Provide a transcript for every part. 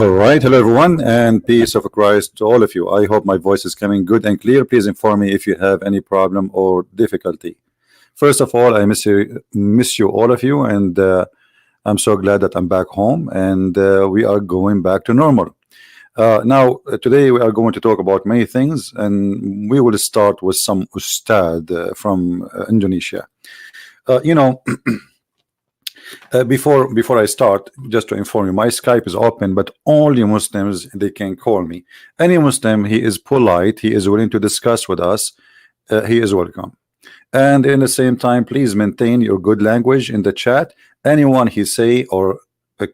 All right, hello everyone, and peace of Christ to all of you. I hope my voice is coming good and clear. Please inform me if you have any problem or difficulty. First of all, I miss you all of you, and I'm so glad that I'm back home, and we are going back to normal. Today we are going to talk about many things, and we will start with some ustad from Indonesia. You know. Before I start, just to inform you, my Skype is open, but only Muslims they can call me. Any Muslim, he is polite, he is willing to discuss with us, he is welcome. And in the same time, please maintain your good language in the chat. Anyone he say or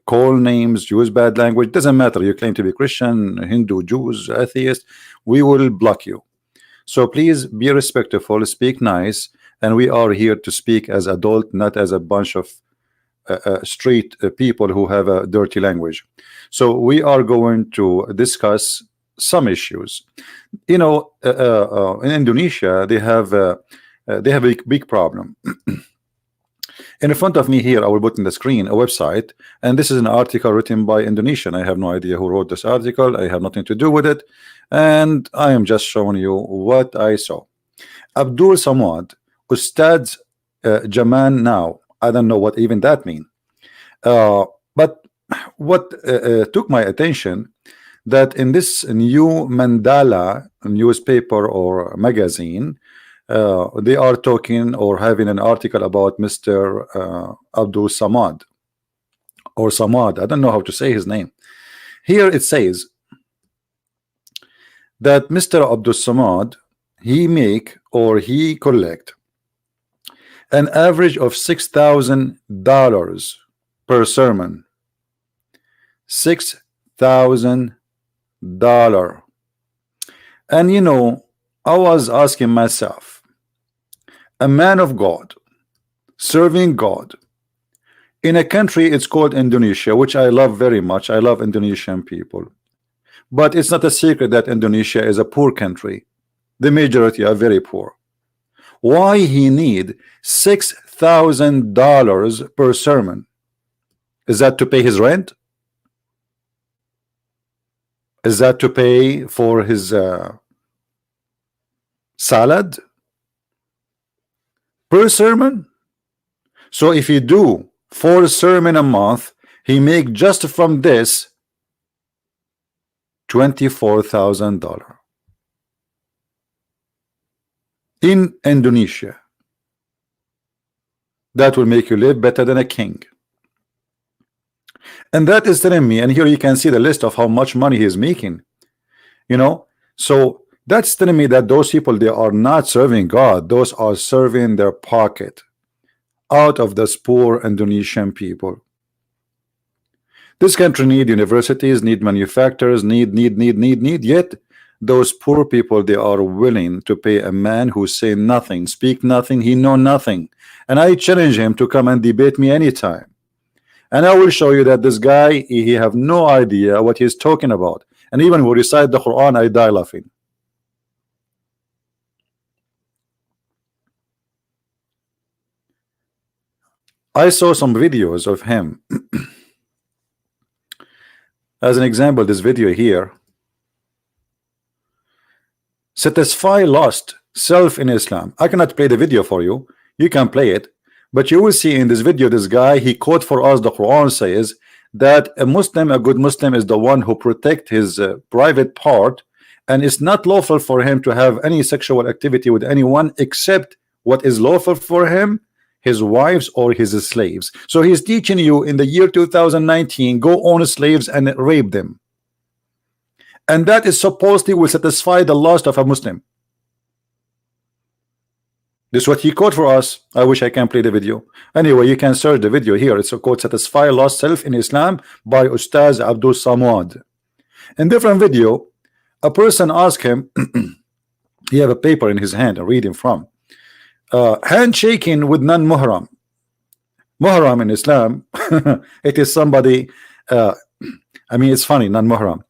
call names, use bad language, doesn't matter. You claim to be Christian, Hindu, Jews, atheist, we will block you. So please be respectful, speak nice, and we are here to speak as adult, not as a bunch of street people who have a dirty language. So we are going to discuss some issues. You know, in Indonesia they have a big problem. In front of me here, I will put in the screen a website, and this is an article written by Indonesian. I have no idea who wrote this article. I have nothing to do with it, and I am just showing you what I saw. Abdul Samad, Ustad Jaman now. I don't know what even that means. But what took my attention, that in this new Mandala newspaper or magazine, they are talking or having an article about Mr. Abdul Samad or Samad. I don't know how to say his name. Here it says that Mr. Abdul Samad, he make or he collect an average of $6,000 per sermon. $6,000. And you know, I was asking myself, a man of God serving God in a country, it's called Indonesia, which I love very much. I love Indonesian people, but it's not a secret that Indonesia is a poor country. The majority are very poor. Why he need $6,000 per sermon? Is that to pay his rent? Is that to pay for his salad per sermon? So if you do 4 sermon a month, he make just from this $24,000 in Indonesia. That will make you live better than a king. And that is telling me, and here you can see the list of how much money he is making, you know. So that's telling me that those people, they are not serving God, those are serving their pocket out of this poor Indonesian people. This country need universities, need manufacturers, need, yet those poor people, they are willing to pay a man who say nothing, speak nothing, he know nothing. And I challenge him to come and debate me anytime, and I will show you that this guy, he have no idea what he's talking about. And even when we recite the Quran, I die laughing. I saw some videos of him. As an example, this video here, satisfy lost self in Islam. I cannot play the video for you. You can play it, but you will see in this video, this guy, he quote for us the Quran says that a Muslim, a good Muslim, is the one who protect his private part, and it's not lawful for him to have any sexual activity with anyone except what is lawful for him, his wives or his slaves. So he's teaching you in the year 2019, go own slaves and rape them, and that is supposedly will satisfy the lust of a Muslim. This is what he quote for us. I wish I can play the video. Anyway, you can search the video here. It's a quote, satisfy lost self in Islam by Ustaz Abdul Samad. In different video, a person asked him, he have a paper in his hand, I'm reading from, handshaking with non-muhram. Muhram in Islam, it is somebody, I mean, it's funny, non-muhram.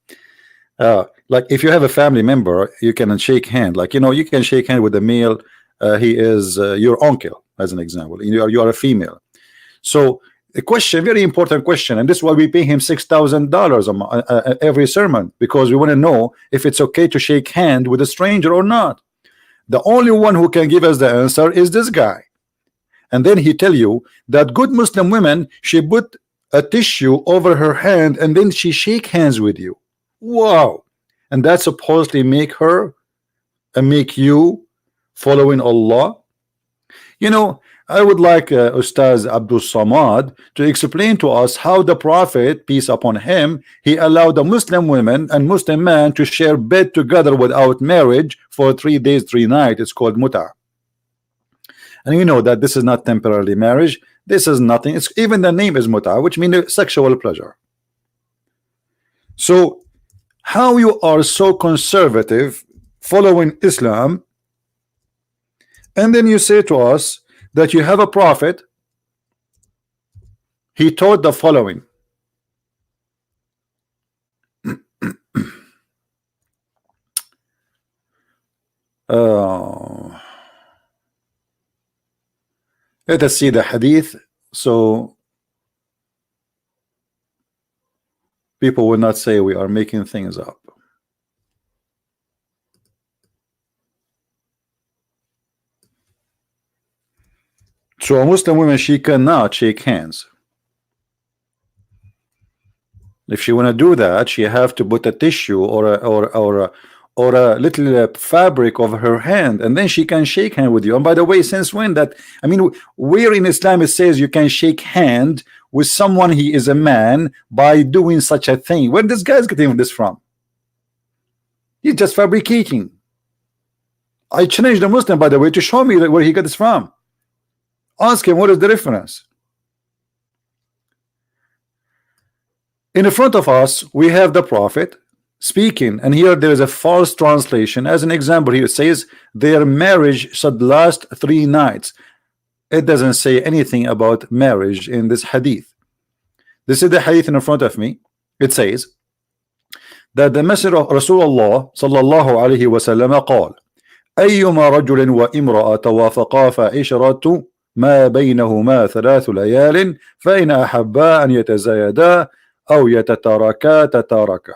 Like if you have a family member, you can shake hand. Like, you know, you can shake hand with a male. He is your uncle, as an example. You are a female. So A question, very important question, and this is why we pay him $6,000 every sermon, because we want to know if it's okay to shake hand with a stranger or not. The only one who can give us the answer is this guy. And then he tell you that good Muslim women, she put a tissue over her hand and then she shake hands with you. Wow. And that supposedly make her and make you following Allah. You know, I would like Ustaz Abdul Samad to explain to us how the Prophet, peace upon him, he allowed the Muslim women and Muslim men to share bed together without marriage for 3 days 3 nights. It's called muta. And you know that this is not temporary marriage. This is nothing. It's even the name is muta, which means sexual pleasure. So how you are so conservative following Islam, and then you say to us that you have a prophet, he taught the following. Let us see the hadith so people will not say we are making things up. So a Muslim woman, she cannot shake hands. If she want to do that, she have to put a tissue or a little fabric over her hand, and then she can shake hand with you. And by the way, since when that? I mean, where in Islam it says you can shake hand with someone he is a man by doing such a thing? Where this guy's getting this from? He's just fabricating. I challenged the Muslim, by the way, to show me where he got this from. Ask him what is the reference. In front of us we have the Prophet speaking, and here there is a false translation. As an example, here it says their marriage should last 3 nights. It doesn't say anything about marriage in this hadith. This is the hadith in front of me. It says that the Messenger of Rasulullah sallallahu alaihi wasallam قال أيما رجل وامرأة توافقا فعشرة ما بينهما 3 ليال فإن أحبا أن يتزايدا أو يتتاركا تتاركا.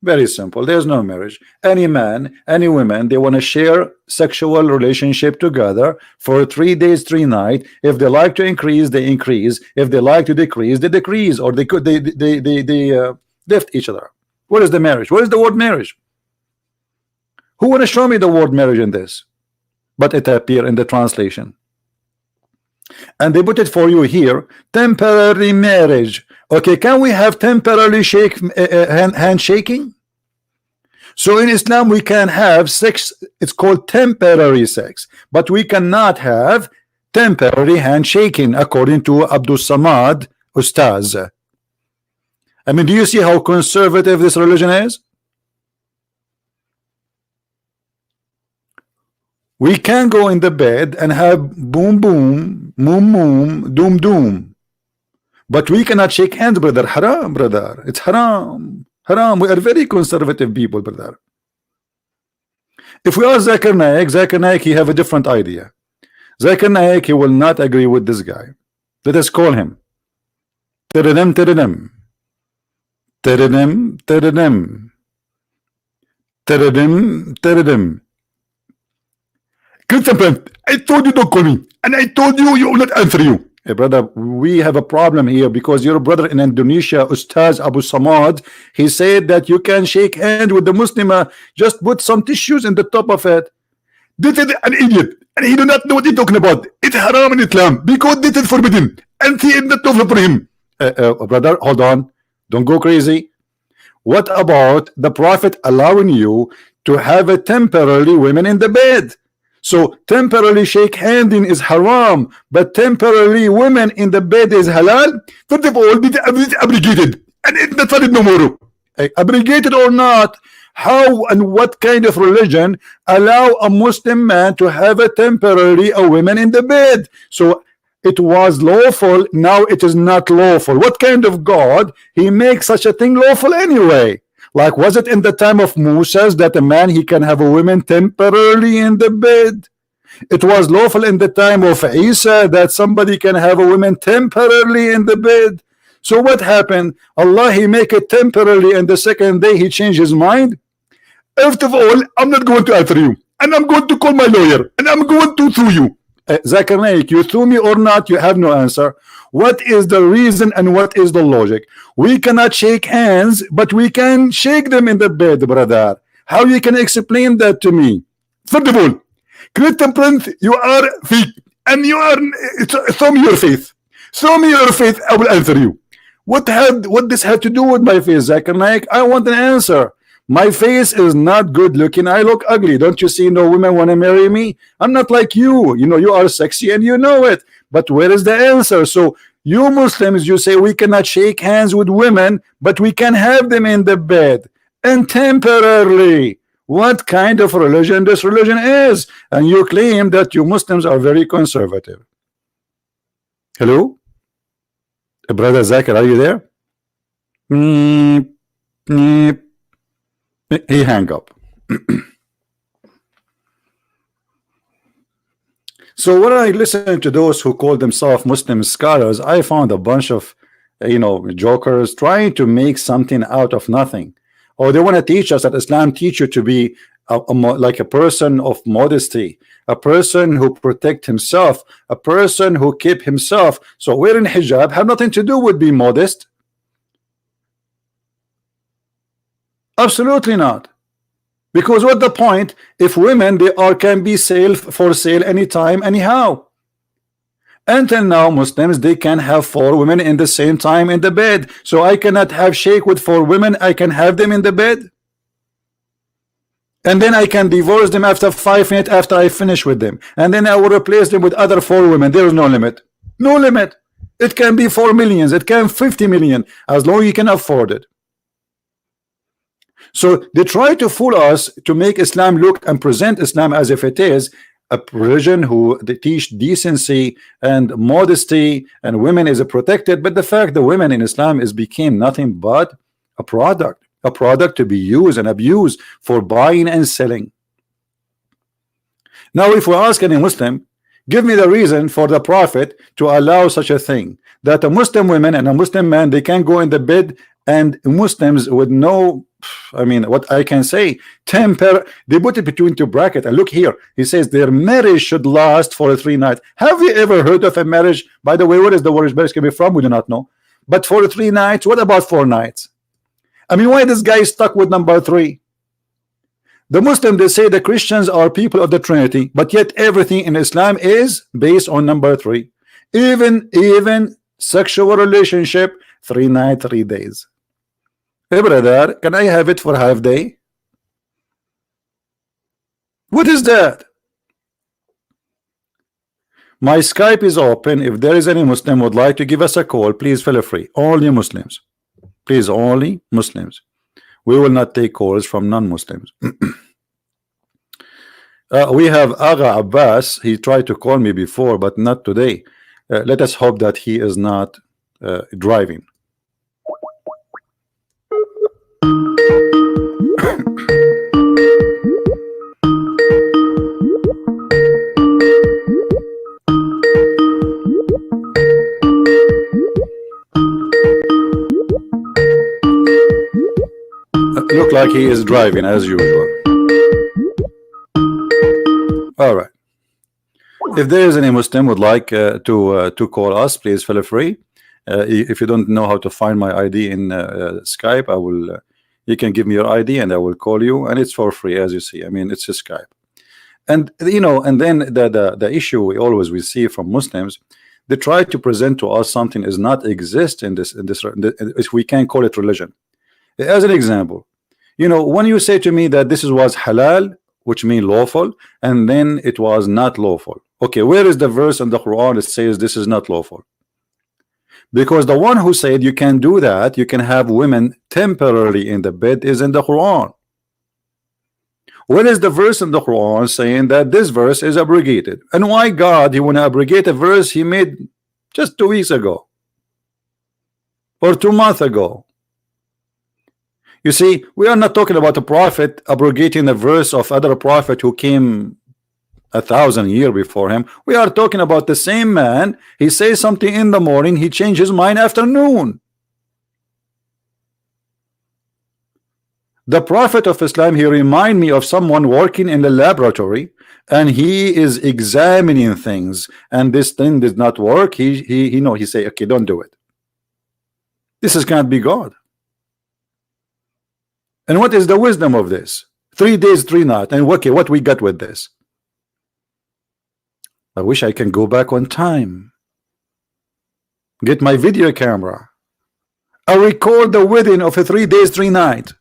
Very simple. There's no marriage. Any man, any woman, they want to share sexual relationship together for 3 days 3 nights. If they like to increase, they increase. If they like to decrease, they decrease, or they lift each other. What is the marriage? What is the word marriage? Who want to show me the word marriage in this? But it appear in the translation, and they put it for you here, temporary marriage. Okay, can we have temporarily handshaking? So in Islam we can have sex, it's called temporary sex, but we cannot have temporary handshaking according to Abdul Samad Ustaz. I mean, do you see how conservative this religion is? We can go in the bed and have boom boom, moom moom, doom doom, but we cannot shake hands, brother. Haram, brother. It's haram. Haram. We are very conservative people, brother. If we ask Zakir Naik, he have a different idea. Zakir Naik, he will not agree with this guy. Let us call him. Tiridim, tiridim. Tiridim, tiridim. Tiridim, tiridim. I told you don't call me, and I told you you will not answer you. Hey, brother, we have a problem here because your brother in Indonesia, Ustaz Abu Samad, he said that you can shake hand with the Muslim, just put some tissues in the top of it. This is an idiot, and he do not know what he's talking about. It's haram in Islam because this is forbidden, and he is not lawful for him. Brother, hold on, don't go crazy. What about the Prophet allowing you to have a temporarily women in the bed? So temporarily shake handing is haram, but temporarily women in the bed is halal. First of all, this is abrogated, and it's not valid no more. Abrogated or not, how and what kind of religion allow a Muslim man to have a temporarily a woman in the bed? So it was lawful, now it is not lawful. What kind of God he makes such a thing lawful anyway? Like, was it in the time of Moses that a man he can have a woman temporarily in the bed? It was lawful in the time of Isa that somebody can have a woman temporarily in the bed. So what happened? Allah, he make it temporarily, and the second day he changed his mind. First of all, I'm not going to answer you, and I'm going to call my lawyer, and I'm going to sue you. Zakir Naik, you sue me or not, you have no answer. What is the reason and what is the logic? We cannot shake hands, but we can shake them in the bed, brother. How you can explain that to me? First of all, Christian Prince, you are fake, and you are, show me your faith. Show me your faith, I will answer you. What this had to do with my face, Zakir Naik? I want an answer. My face is not good looking. I look ugly. Don't you see no women want to marry me? I'm not like you. You know, you are sexy and you know it. But where is the answer? So you Muslims, you say we cannot shake hands with women, but we can have them in the bed and temporarily. What kind of religion this religion is? And you claim that you Muslims are very conservative. Hello? Brother Zakir, are you there? He hang up. So when I listen to those who call themselves Muslim scholars, I found a bunch of jokers trying to make something out of nothing. Or they want to teach us that Islam teach you to be like a person of modesty, a person who protect himself, a person who keep himself. So wearing hijab have nothing to do with being modest. Absolutely not. Because what the point if women can be for sale anytime, anyhow? Until now, Muslims, they can have 4 women in the same time in the bed. So I cannot have shake with 4 women. I can have them in the bed. And then I can divorce them after 5 minutes after I finish with them. And then I will replace them with other 4 women. There is no limit. No limit. It can be 4 million. It can 50 million. As long as you can afford it. So they try to fool us to make Islam look and present Islam as if it is a religion who they teach decency and modesty and women is protected. But the fact that women in Islam became nothing but a product to be used and abused for buying and selling. Now if we ask any Muslim, give me the reason for the Prophet to allow such a thing, that a Muslim woman and a Muslim man, they can go in the bed, and Muslims with no, I mean, what I can say, they put it between 2 brackets. And look here, he says their marriage should last for 3 nights. Have you ever heard of a marriage? By the way, where is the word marriage coming from? We do not know. But for 3 nights, what about 4 nights? I mean, why this guy is stuck with number 3? The Muslim, they say the Christians are people of the Trinity, but yet everything in Islam is based on number 3. Even sexual relationship, 3 nights, 3 days. Hey brother, can I have it for half day? What is that? My Skype is open. If there is any Muslim would like to give us a call, please feel free. Only Muslims. Please, only Muslims. We will not take calls from non-Muslims. We have Aga Abbas. He tried to call me before, but not today. Let us hope that he is not driving. Look like he is driving as usual. All right. If there is any Muslim would like to call us, please feel free. If you don't know how to find my ID in Skype, I will. You can give me your ID and I will call you, and it's for free, as you see. I mean, it's a Skype. And and then the issue we see from Muslims, they try to present to us something does not exist in this we can't call it religion. As an example, when you say to me that this was halal, which means lawful, and then it was not lawful. Okay, where is the verse in the Quran that says this is not lawful? Because the one who said you can do that, you can have women temporarily in the bed, is in the Quran. Where is the verse in the Quran saying that this verse is abrogated? And why God he want to abrogate a verse he made just 2 weeks ago or 2 months ago? You see, we are not talking about a prophet abrogating a verse of other prophet who came 1,000 years before him. We are talking about the same man. He says something in the morning, he changes his mind afternoon. The Prophet of Islam, he remind me of someone working in the laboratory, and he is examining things, and this thing did not work. He say, okay, don't do it. This is can't be God. And what is the wisdom of this? 3 days, 3 nights, and okay, what we got with this? I wish I can go back on time, get my video camera, I record the wedding of a 3 days, 3 nights.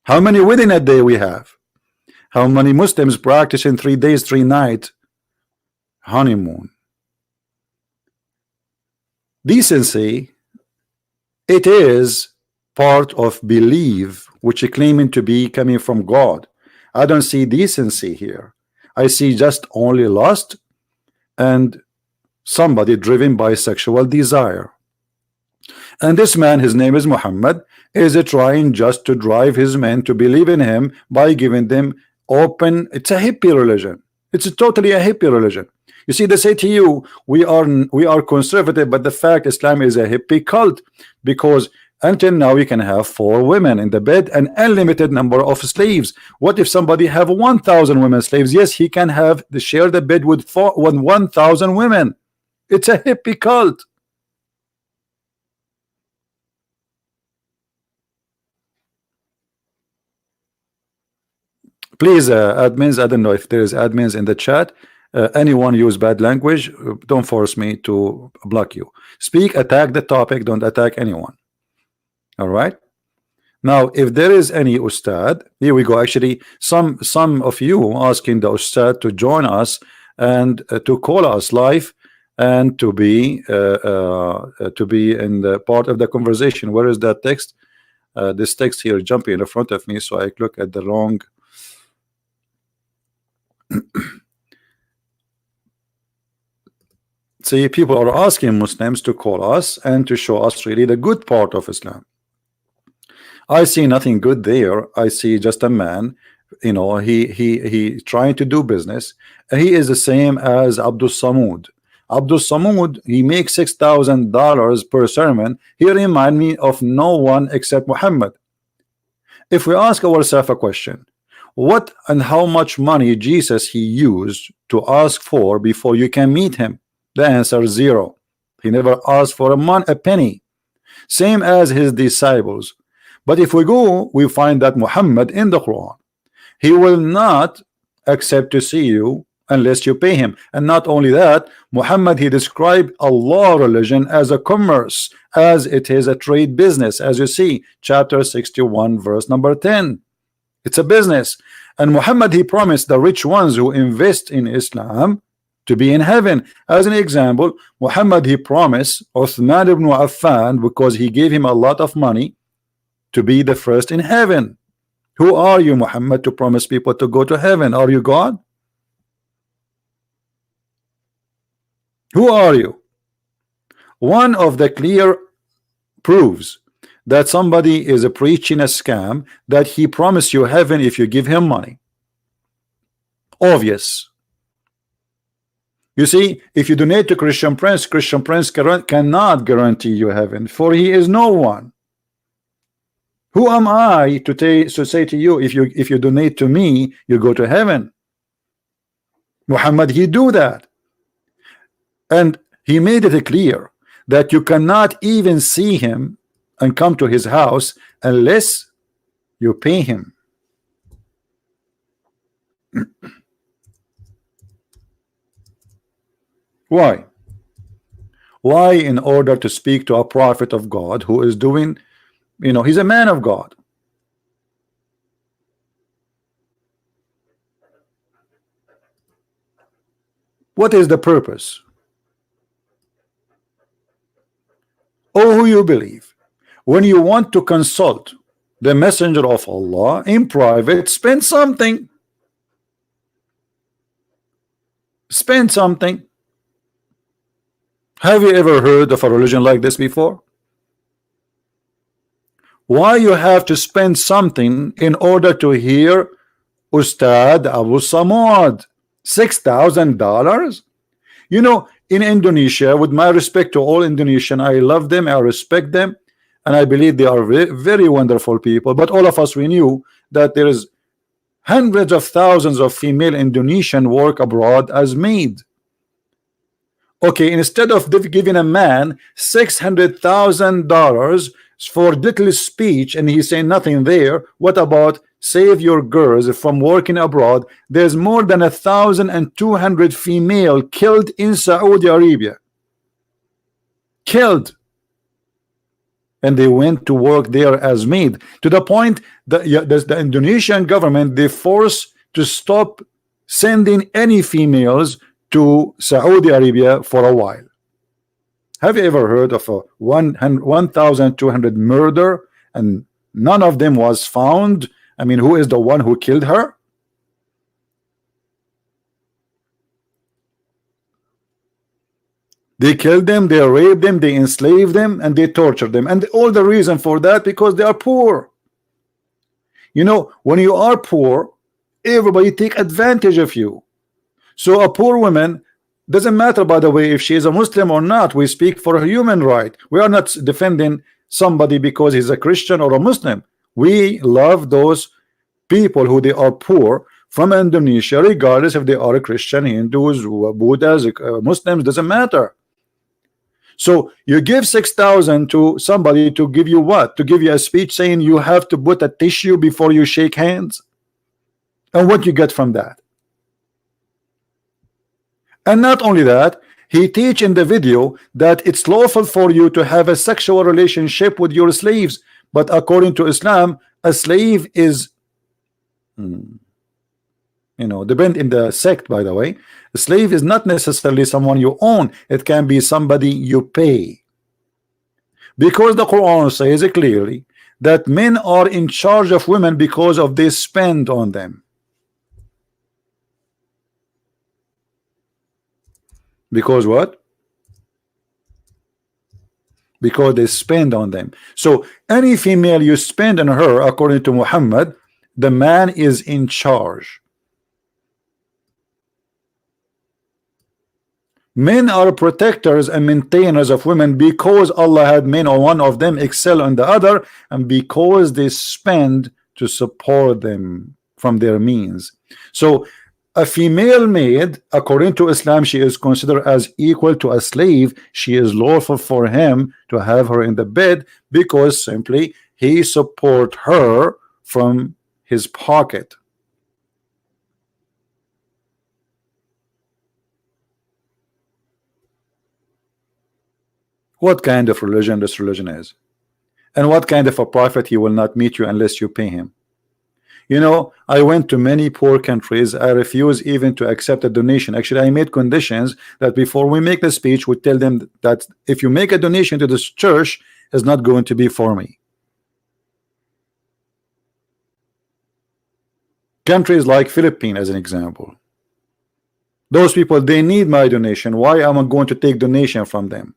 How many wedding a day we have? How many Muslims practice in 3 days, 3 nights honeymoon? Decency, it is part of belief which are claiming to be coming from God. I don't see decency here. I see just only lust and somebody driven by sexual desire. And this man, his name is Muhammad, is trying just to drive his men to believe in him by giving them open. It's a hippie religion. It's totally a hippie religion. You see, they say to you, we are conservative, but the fact Islam is a hippie cult, because until now you can have 4 women in the bed, an unlimited number of slaves. What if somebody have 1,000 women slaves? Yes, he can have share the bed with 1,000 women. It's a hippie cult. Please, admins, I don't know if there is admins in the chat. Anyone use bad language, don't force me to block you. Speak, attack the topic, don't attack anyone. All right. Now, if there is any ustad, here we go. Actually, some of you asking the ustad to join us and to call us live and to be in the part of the conversation. Where is that text? This text here jumping in front of me, so I look at the wrong. See, people are asking Muslims to call us and to show us really the good part of Islam. I see nothing good there. I see just a man, you know, he trying to do business. He is the same as Abdul Samud. Abdul Samud, he makes $6,000 per sermon. He remind me of no one except Muhammad. If we ask ourselves a question, what and how much money Jesus he used to ask for before you can meet him? The answer is 0. He never asked for a penny. Same as his disciples. But if we go, we find that Muhammad in the Quran, he will not accept to see you unless you pay him. And not only that, Muhammad, he described Allah religion as a commerce, as it is a trade business, as you see, chapter 61, verse number 10. It's a business. And Muhammad, he promised the rich ones who invest in Islam to be in heaven. As an example, Muhammad, he promised Uthman ibn Affan, because he gave him a lot of money, to be the first in heaven. Who are you, Muhammad, to promise people to go to heaven? Are you God? Who are you? One of the clear proofs that somebody is preaching a scam, that he promised you heaven if you give him money. Obvious. You see, if you donate to Christian Prince cannot guarantee you heaven, for he is no one. Who am I to say to you, if you donate to me, you go to heaven? Muhammad, he do that, and he made it clear that you cannot even see him and come to his house unless you pay him. Why? Why? In order to speak to a prophet of God who is doing, you know, he's a man of God. What is the purpose? Oh, who you believe, when you want to consult the messenger of Allah in private, spend something. Spend something. Have you ever heard of a religion like this before? Why you have to spend something in order to hear Ustad Abu Samad? $6,000? You know, in Indonesia, with my respect to all Indonesian, I love them, I respect them, and I believe they are very, very wonderful people. But all of us, we knew that there is hundreds of thousands of female Indonesian work abroad as maid. Okay, instead of giving a man $600,000 for little speech and he's saying nothing there, what about save your girls from working abroad? There's more than 1,200 female killed in Saudi Arabia, killed, and they went to work there as maid, to the point that the Indonesian government, they forced to stop sending any females to Saudi Arabia for a while. Have you ever heard of a 1,200 murder and none of them was found? I mean, who is the one who killed her? They killed them, they raped them, they enslaved them, and they tortured them. And all the reason for that, because they are poor. You know, when you are poor, everybody take advantage of you. So a poor woman, doesn't matter, by the way, if she is a Muslim or not, we speak for a human right. We are not defending somebody because he's a Christian or a Muslim. We love those people who they are poor from Indonesia, regardless if they are a Christian, Hindus, Buddhas, Muslims, doesn't matter. So you give 6,000 to somebody to give you what? To give you a speech saying you have to put a tissue before you shake hands? And what you get from that? And not only that, he teach in the video that it's lawful for you to have a sexual relationship with your slaves. But according to Islam, a slave is, you know, depend in the sect, by the way. A slave is not necessarily someone you own. It can be somebody you pay. Because the Quran says clearly that men are in charge of women because of they spend on them. Because what? Because they spend on them. So any female you spend on her, according to Muhammad, the man is in charge. Men are protectors and maintainers of women because Allah had made one of them excel on the other, and because they spend to support them from their means. So a female maid, according to Islam, she is considered as equal to a slave. She is lawful for him to have her in the bed because simply he support her from his pocket. What kind of religion this religion is, and what kind of a prophet he will not meet you unless you pay him. You know, I went to many poor countries. I refuse even to accept a donation. Actually, I made conditions that before we make the speech, we tell them that if you make a donation to this church, it's not going to be for me. Countries like Philippines, as an example, those people, they need my donation. Why am I going to take donation from them?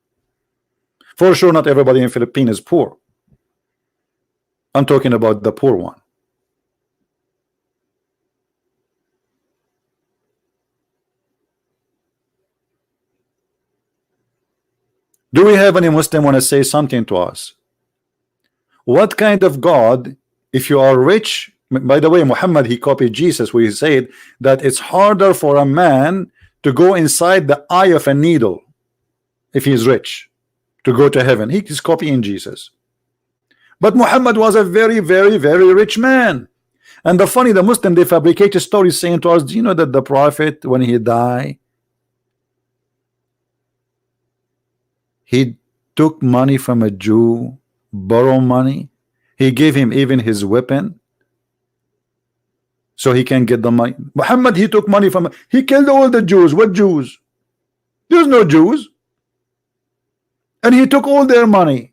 For sure, not everybody in Philippines is poor. I'm talking about the poor one. Do we have any Muslim want to say something to us? What kind of God, if you are rich? By the way, Muhammad, he copied Jesus, where he said that it's harder for a man to go inside the eye of a needle if he's rich to go to heaven. He is copying Jesus. But Muhammad was a very, very, very rich man. And the funny, the Muslim, they fabricate stories saying to us, do you know that the prophet, when he died, he took money from a Jew, borrow money. He gave him even his weapon so he can get the money. Muhammad, he took money from, he killed all the Jews. What Jews? There's no Jews. And he took all their money.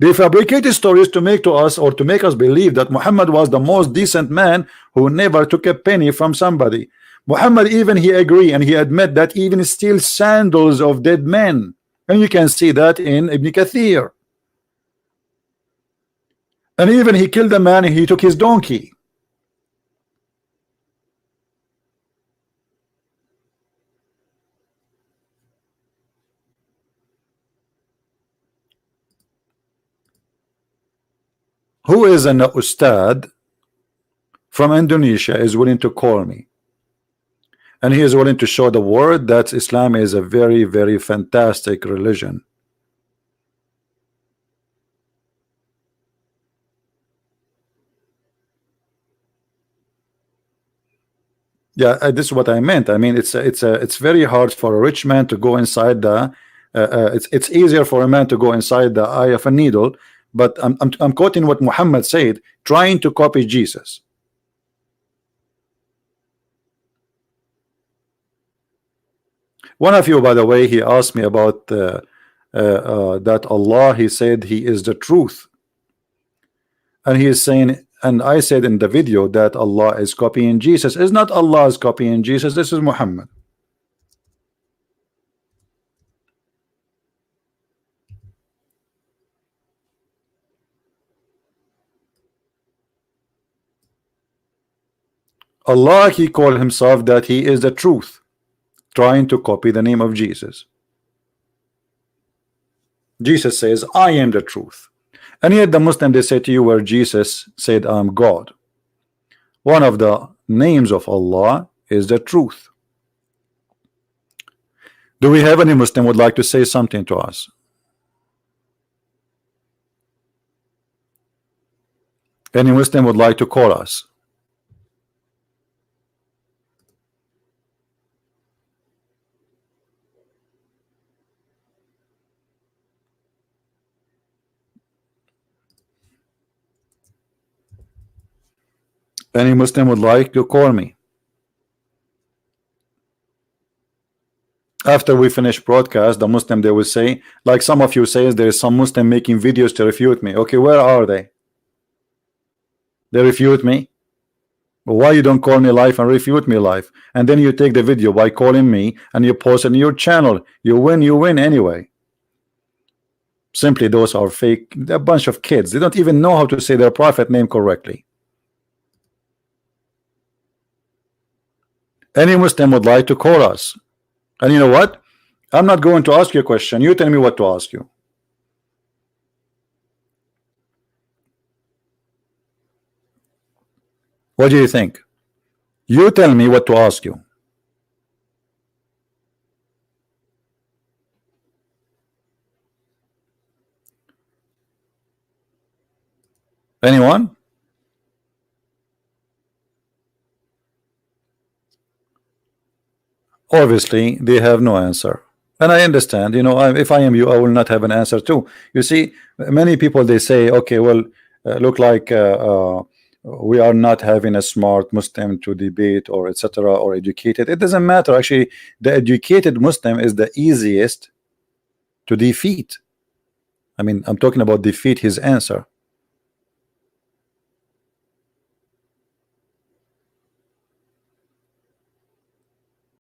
They fabricated stories to make to us, or to make us believe, that Muhammad was the most decent man who never took a penny from somebody. Muhammad, even he agreed and he admit that even steal sandals of dead men. And you can see that in Ibn Kathir. And even he killed a man and he took his donkey. Who is an ustad from Indonesia is willing to call me, and he is willing to show the world that Islam is a very, very fantastic religion? Yeah, this is what I meant. I mean, it's very hard for a rich man to go inside the. It's easier for a man to go inside the eye of a needle. But I'm quoting what Muhammad said, trying to copy Jesus. One of you, by the way, he asked me about that Allah. He said He is the truth, and he is saying. And I said in the video that Allah is copying Jesus. Is not Allah is copying Jesus. This is Muhammad. Allah, He called Himself that He is the truth, trying to copy the name of Jesus. Jesus says, I am the truth. And yet the Muslim, they say to you where Jesus said, I'm God. One of the names of Allah is the truth. Do we have any Muslim would like to say something to us? Any Muslim would like to call us? Any Muslim would like to call me? After we finish broadcast, the Muslim, they will say, like some of you say, there is some Muslim making videos to refute me. Okay, where are they? They refute me. Why you don't call me live and refute me live? And then you take the video by calling me and you post it in your channel. You win anyway. Simply those are fake. They're a bunch of kids. They don't even know how to say their prophet name correctly. Any Muslim would like to call us. And you know what? I'm not going to ask you a question. You tell me what to ask you. What do you think? You tell me what to ask you. Anyone? Obviously, they have no answer. And I understand, you know, if I am you, I will not have an answer too. You see, many people, they say, okay, well, look like we are not having a smart Muslim to debate or etc. or educated. It doesn't matter. Actually, the educated Muslim is the easiest to defeat. I mean, I'm talking about defeat his answer.